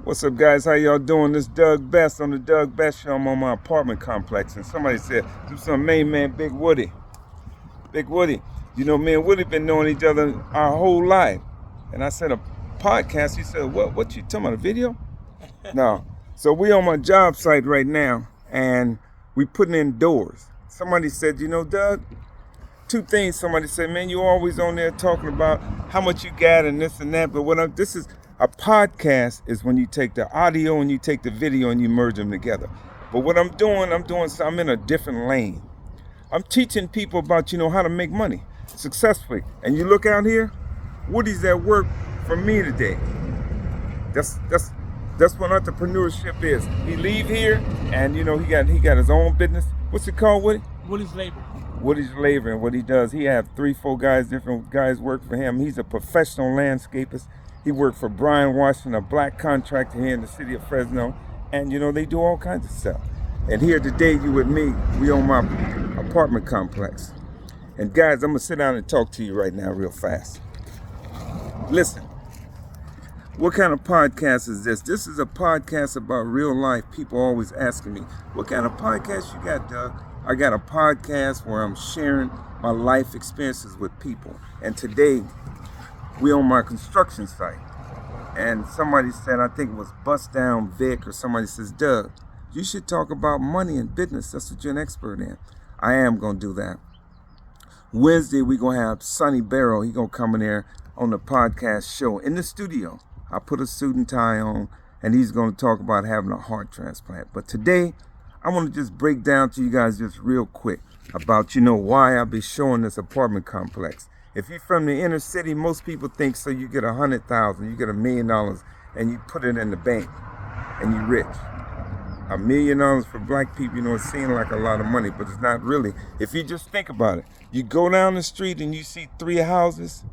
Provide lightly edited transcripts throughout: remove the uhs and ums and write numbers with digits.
What's up, guys? How y'all doing? This Doug Bess on the Doug Bess Show. I'm on my apartment complex, and somebody said, "Do some main man, Big Woody." Big Woody. You know, me and Woody been knowing each other our whole life. And I said, a podcast? He said, what you talking about, a video? No. So we on my job site right now, and we putting in doors. Somebody said, you know, Doug, two things. Somebody said, man, you always on there talking about how much you got and this and that. But this is a podcast is when you take the audio and you take the video and you merge them together. But what I'm in a different lane. I'm teaching people about, how to make money successfully. And you look out here, Woody's at work for me today. That's what entrepreneurship is. He leave here and he got his own business. What's it called, Woody? Woody's Labor. Woody's Labor. And what he does, he have 3-4 guys, different guys work for him. He's a professional landscaper. He worked for Brian Washington, a black contractor here in the city of Fresno. And they do all kinds of stuff. And here today, you with me, we on my apartment complex. And guys, I'm gonna sit down and talk to you right now real fast. Listen, what kind of podcast is this? This is a podcast about real life. People always asking me, what kind of podcast you got, Doug? I got a podcast where I'm sharing my life experiences with people. And today, we on my construction site. And somebody said, I think it was Bust Down Vic, or somebody says, Doug, you should talk about money and business. That's what you're an expert in. I am going to do that. Wednesday, we're going to have Sonny Barrow. He's going to come in there on the podcast show in the studio. I put a suit and tie on, and he's going to talk about having a heart transplant. But today, I want to just break down to you guys just real quick about, why I'll be showing this apartment complex. If you're from the inner city, most people think so you get $100,000, you get $1 million, and you put it in the bank, and you're rich. $1 million for black people, it seems like a lot of money, but it's not really. If you just think about it, you go down the street and you see 3 houses,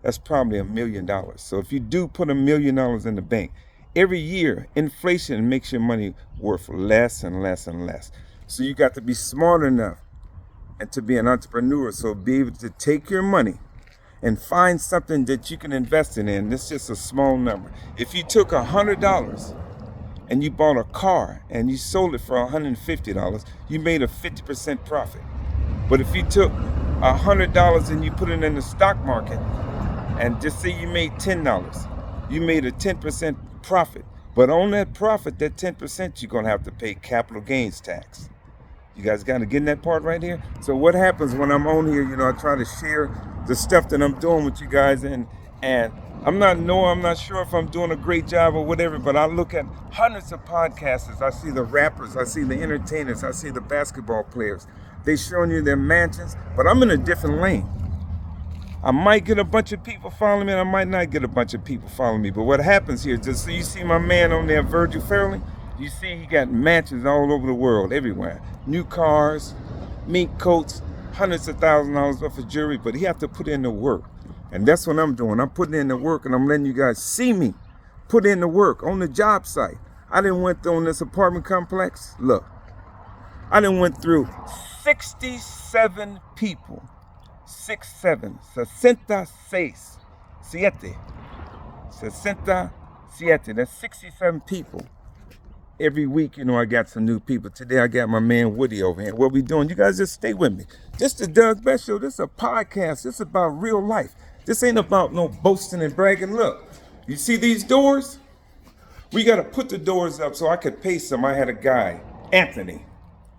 that's probably $1 million. So if you do put $1 million in the bank, every year, inflation makes your money worth less and less and less. So you got to be smart enough and to be an entrepreneur, so be able to take your money and find something that you can invest in. This is just a small number. If you took $100 and you bought a car and you sold it for $150, you made a 50% profit. But if you took $100 and you put it in the stock market and just say you made $10, you made a 10% profit. But on that profit, that 10%, you're gonna have to pay capital gains tax. You guys got to get in that part right here. So what happens when I'm on here, I try to share the stuff that I'm doing with you guys, and I'm not sure if I'm doing a great job or whatever, but I look at hundreds of podcasters. I see the rappers, I see the entertainers, I see the basketball players. They showing you their mansions, but I'm in a different lane. I might get a bunch of people following me, and I might not get a bunch of people following me. But what happens here, just so you see my man on there, Virgil Fairley, you see he got mansions all over the world, everywhere. New cars, mink coats, hundreds of $1,000s worth of jewelry, but he have to put in the work. And that's what I'm doing. I'm putting in the work, and I'm letting you guys see me put in the work on the job site. I done went through on this apartment complex. Look, I done went through 67 people. 67. 66. 67. That's 67 people. Every week, I got some new people. Today, I got my man Woody over here. What we doing? You guys just stay with me. This the Doug Bess Show. This is a podcast. This is about real life. This ain't about no boasting and bragging. Look, you see these doors? We got to put the doors up so I could pay some. I had a guy, Anthony.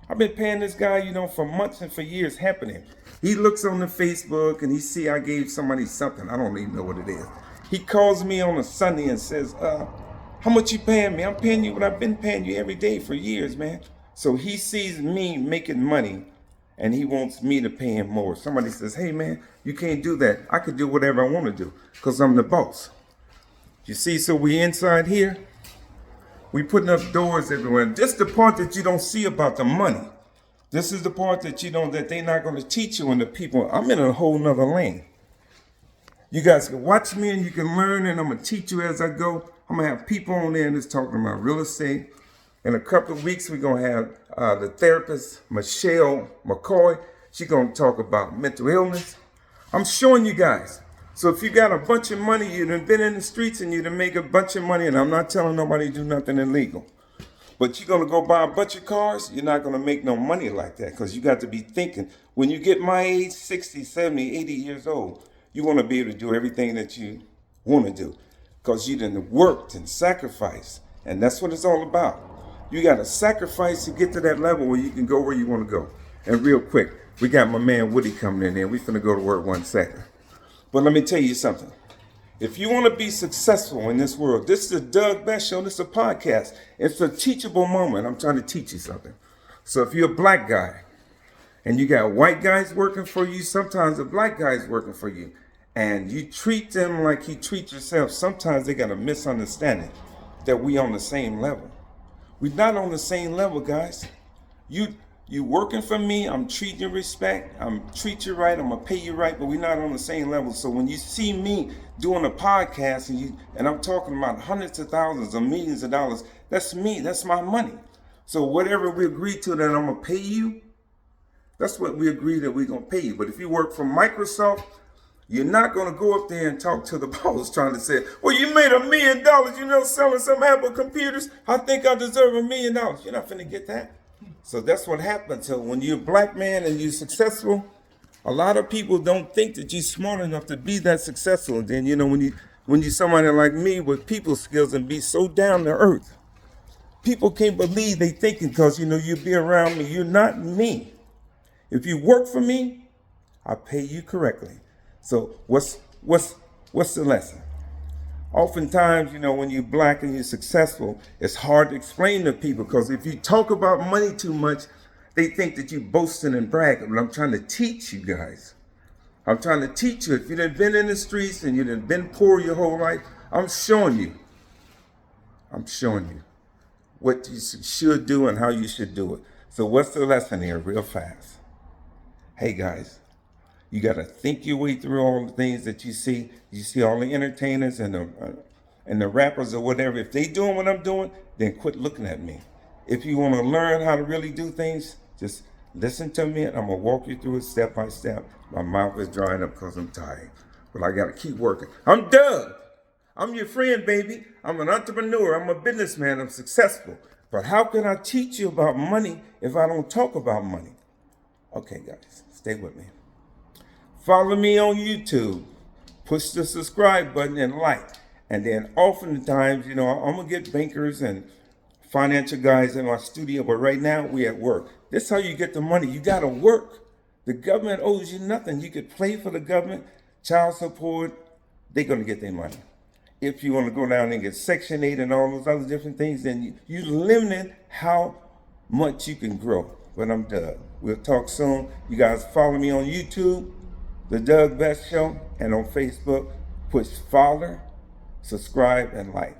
I've been paying this guy, for months and for years, helping him. He looks on the Facebook and he see I gave somebody something. I don't even know what it is. He calls me on a Sunday and says, how much you paying me? I'm paying you what I've been paying you every day for years, man. So he sees me making money and he wants me to pay him more. Somebody says, hey, man, you can't do that. I could do whatever I want to do because I'm the boss. You see, so we inside here. We putting up doors everywhere. This is the part that you don't see about the money. This is the part that that they're not going to teach you and the people. I'm in a whole nother lane. You guys can watch me and you can learn, and I'm going to teach you as I go. I'm going to have people on there that's talking about real estate. In a couple of weeks, we're going to have the therapist, Michelle McCoy. She's going to talk about mental illness. I'm showing you guys So if you got a bunch of money, you done been in the streets and you done make a bunch of money, and I'm not telling nobody to do nothing illegal. But you're gonna go buy a bunch of cars, you're not gonna make no money like that, because you got to be thinking, when you get my age, 60, 70, 80 years old, you wanna be able to do everything that you wanna do. Because you done worked and sacrificed. And that's what it's all about. You gotta sacrifice to get to that level where you can go where you wanna go. And real quick, we got my man Woody coming in there. We finna go to work 1 second. But let me tell you something. If you want to be successful in this world, this is the Doug Bess Show. This is a podcast. It's a teachable moment. I'm trying to teach you something. So if you're a black guy and you got white guys working for you, sometimes a black guy's working for you, and you treat them like you treat yourself, sometimes they got a misunderstanding that we on the same level. We're not on the same level, guys. You working for me, I'm treating you respect, I'm treat you right, I'm gonna pay you right, but we're not on the same level. So when you see me doing a podcast and I'm talking about hundreds of thousands or millions of dollars, that's me, that's my money. So whatever we agree to that I'm gonna pay you, that's what we agree that we're gonna pay you. But if you work for Microsoft, you're not gonna go up there and talk to the boss trying to say, well, you made $1 million, selling some Apple computers. I think I deserve $1 million. You're not finna get that. So that's what happens. So when you're a black man and you're successful, a lot of people don't think that you're smart enough to be that successful. And then, when you're somebody like me with people skills and be so down to earth, people can't believe they thinking because, you be around me. You're not me. If you work for me, I pay you correctly. So what's the lesson? Oftentimes, when you're black and you're successful, it's hard to explain to people because if you talk about money too much, they think that you're boasting and bragging. But I'm trying to teach you guys. I'm trying to teach you. If you've been in the streets and you've been poor your whole life, I'm showing you what you should do and how you should do it. So what's the lesson here real fast? Hey, guys. You got to think your way through all the things that you see. You see all the entertainers and the rappers or whatever. If they doing what I'm doing, then quit looking at me. If you want to learn how to really do things, just listen to me and I'm going to walk you through it step by step. My mouth is drying up because I'm tired. But I got to keep working. I'm Doug. I'm your friend, baby. I'm an entrepreneur. I'm a businessman. I'm successful. But how can I teach you about money if I don't talk about money? Okay, guys, stay with me. Follow me on YouTube. Push the subscribe button and like. And then oftentimes, I'm going to get bankers and financial guys in my studio. But right now, we at work. This is how you get the money. You got to work. The government owes you nothing. You could play for the government, child support. They're going to get their money. If you want to go down and get Section 8 and all those other different things, then you limit how much you can grow. But I'm Doug. We'll talk soon. You guys follow me on YouTube. The Doug Bess Show, and on Facebook, push follow, subscribe, and like.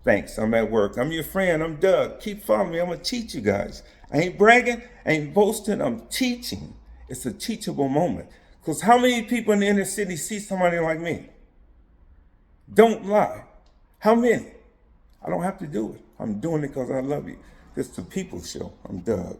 Thanks, I'm at work. I'm your friend, I'm Doug. Keep following me, I'm gonna teach you guys. I ain't bragging, I ain't boasting, I'm teaching. It's a teachable moment. Because how many people in the inner city see somebody like me? Don't lie. How many? I don't have to do it. I'm doing it because I love you. This is the People's Show. I'm Doug.